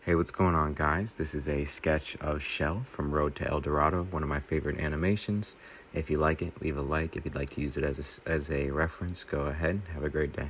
Hey, what's going on, guys? This is a sketch of Chel from Road to El Dorado, one of my favorite animations. If you like it, leave a like. If you'd like to use it as a reference, go ahead. Have a great day.